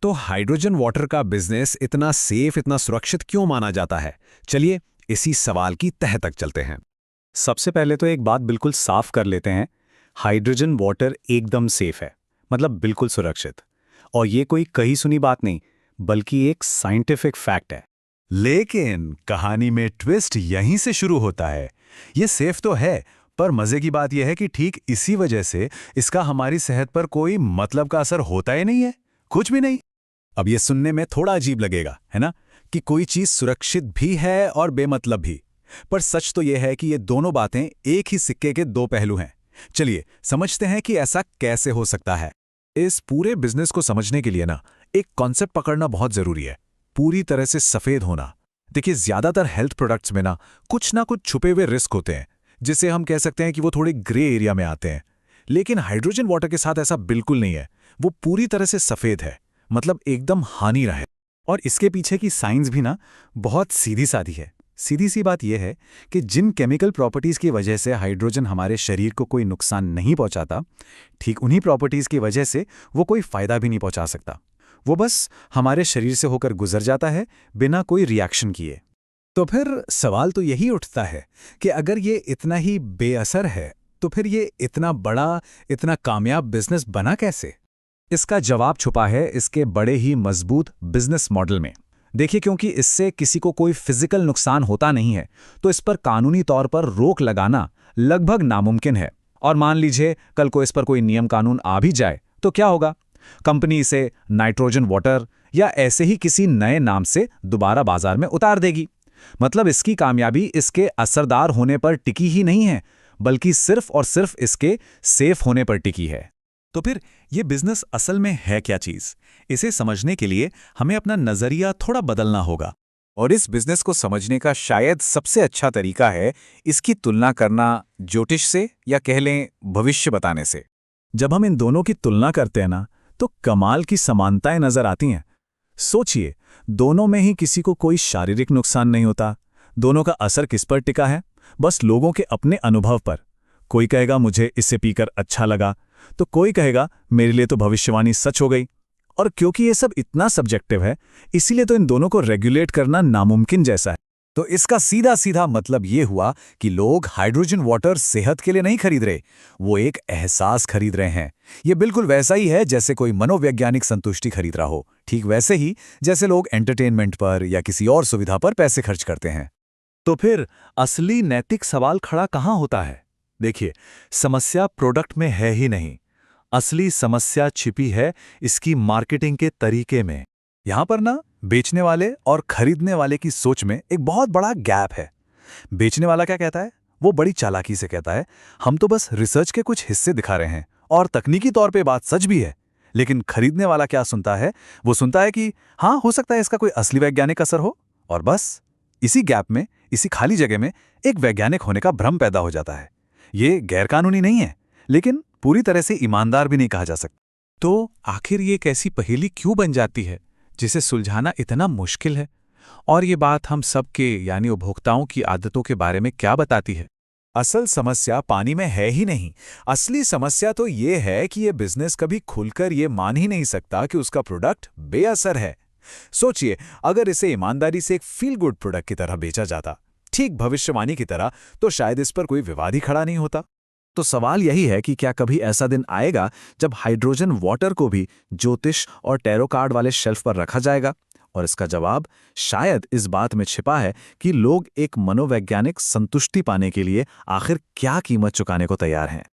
तो hydrogen water का business इतना सेफ, इतना सुरक्षित क्यों माना जाता है? चलिए इसी सवाल की तह तक चलते हैं। सबसे पहले तो एक बात बिल्कुल साफ कर लेते हैं। हाइड्रोजन वाटर एकदम सेफ है, मतलब बिल्कुल सुरक्षित। और ये कोई कही सुनी बात नहीं, बल्कि एक साइंटिफिक फैक्ट है। लेकिन कहानी में ट्विस्ट यहीं से शुरू होता है। ये सेफ तो है, पर मजे की बात यह है कि ठीक इसी वजह से इसका हमारी सेहत पर कोई मतलब का असर होता ही नहीं है, कुछ भी नहीं। अब ये सुनने में थोड़ा अजीब लगेगा, है ना, कि कोई चीज सुरक्षित भी है और बेमतलब भी। पर सच तो ये है कि ये दोनों बातें एक ही सिक्के के दो पहलू हैं। चलिए समझते हैं कि ऐसा कैसे हो सकता है। इस पूरे बिजनेस को समझने के लिए ना एक कॉन्सेप्ट पकड़ना बहुत जरूरी है, पूरी तरह से सफेद होना। देखिए, ज्यादातर हेल्थ प्रोडक्ट्स में ना कुछ छुपे हुए रिस्क होते हैं, जिसे हम कह सकते हैं कि वो थोड़े ग्रे एरिया में आते हैं। लेकिन हाइड्रोजन वाटर के साथ ऐसा बिल्कुल नहीं है। वो पूरी तरह से सफेद है, मतलब एकदम हानि रहे। और इसके पीछे की साइंस भी ना बहुत सीधी सादी है। सीधी सी बात यह है कि जिन केमिकल प्रॉपर्टीज़ की वजह से हाइड्रोजन हमारे शरीर को कोई नुकसान नहीं पहुंचाता, ठीक उन्हीं प्रॉपर्टीज़ की वजह से वो कोई फ़ायदा भी नहीं पहुंचा सकता। वो बस हमारे शरीर से होकर गुजर जाता है, बिना कोई रिएक्शन किए। तो फिर सवाल तो यही उठता है कि अगर ये इतना ही बेअसर है, तो फिर ये इतना बड़ा, इतना कामयाब बिजनेस बना कैसे? इसका जवाब छुपा है इसके बड़े ही मजबूत बिजनेस मॉडल में। देखिए, क्योंकि इससे किसी को कोई फिजिकल नुकसान होता नहीं है, तो इस पर कानूनी तौर पर रोक लगाना लगभग नामुमकिन है। और मान लीजिए कल को इस पर कोई नियम कानून आ भी जाए, तो क्या होगा? कंपनी इसे नाइट्रोजन वाटर या ऐसे ही किसी नए नाम से दोबारा बाजार में उतार देगी। मतलब इसकी कामयाबी इसके असरदार होने पर टिकी ही नहीं है, बल्कि सिर्फ और सिर्फ इसके सेफ होने पर टिकी है। तो फिर ये बिजनेस असल में है क्या चीज? इसे समझने के लिए हमें अपना नजरिया थोड़ा बदलना होगा। और इस बिजनेस को समझने का शायद सबसे अच्छा तरीका है इसकी तुलना करना ज्योतिष से, या कह लें भविष्य बताने से। जब हम इन दोनों की तुलना करते हैं ना, तो कमाल की समानताएं नजर आती हैं। सोचिए, दोनों में ही किसी को कोई शारीरिक नुकसान नहीं होता। दोनों का असर किस पर टिका है? बस लोगों के अपने अनुभव पर। कोई कहेगा मुझे इससे पीकर अच्छा लगा, तो कोई कहेगा मेरे लिए तो भविष्यवाणी सच हो गई। और क्योंकि ये सब इतना सब्जेक्टिव है, इसीलिए तो इन दोनों को रेगुलेट करना नामुमकिन जैसा है। तो इसका सीधा सीधा मतलब ये हुआ कि लोग हाइड्रोजन वाटर सेहत के लिए नहीं खरीद रहे, वो एक एहसास खरीद रहे हैं। ये बिल्कुल वैसा ही है जैसे कोई मनोवैज्ञानिक संतुष्टि खरीद रहा हो, ठीक वैसे ही जैसे लोग एंटरटेनमेंट पर या किसी और सुविधा पर पैसे खर्च करते हैं। तो फिर असली नैतिक सवाल खड़ा कहाँ होता है? देखिए, समस्या प्रोडक्ट में है ही नहीं। असली समस्या छिपी है इसकी मार्केटिंग के तरीके में। यहां पर ना बेचने वाले और खरीदने वाले की सोच में एक बहुत बड़ा गैप है। बेचने वाला क्या कहता है? वो बड़ी चालाकी से कहता है, हम तो बस रिसर्च के कुछ हिस्से दिखा रहे हैं और तकनीकी तौर पे बात सच भी है। लेकिन खरीदने वाला क्या सुनता है? वो सुनता है कि हाँ, हो सकता है इसका कोई असली वैज्ञानिक असर हो। और बस इसी गैप में, इसी खाली जगह में एक वैज्ञानिक होने का भ्रम पैदा हो जाता है। ये गैरकानूनी नहीं है, लेकिन पूरी तरह से ईमानदार भी नहीं कहा जा सकता। तो आखिर ये एक ऐसी पहेली क्यों बन जाती है जिसे सुलझाना इतना मुश्किल है? और ये बात हम सब के यानी उपभोक्ताओं की आदतों के बारे में क्या बताती है? असल समस्या पानी में है ही नहीं। असली समस्या तो ये है कि ये बिजनेस कभी खुलकर ये मान ही नहीं सकता कि उसका प्रोडक्ट बेअसर है। सोचिए, अगर इसे ईमानदारी से एक फील गुड प्रोडक्ट की तरह बेचा जाता, ठीक भविष्यवाणी की तरह, तो शायद इस पर कोई विवाद ही खड़ा नहीं होता। तो सवाल यही है कि क्या कभी ऐसा दिन आएगा जब हाइड्रोजन वाटर को भी ज्योतिष और टैरो कार्ड वाले शेल्फ पर रखा जाएगा? और इसका जवाब शायद इस बात में छिपा है कि लोग एक मनोवैज्ञानिक संतुष्टि पाने के लिए आखिर क्या कीमत चुकाने को तैयार हैं।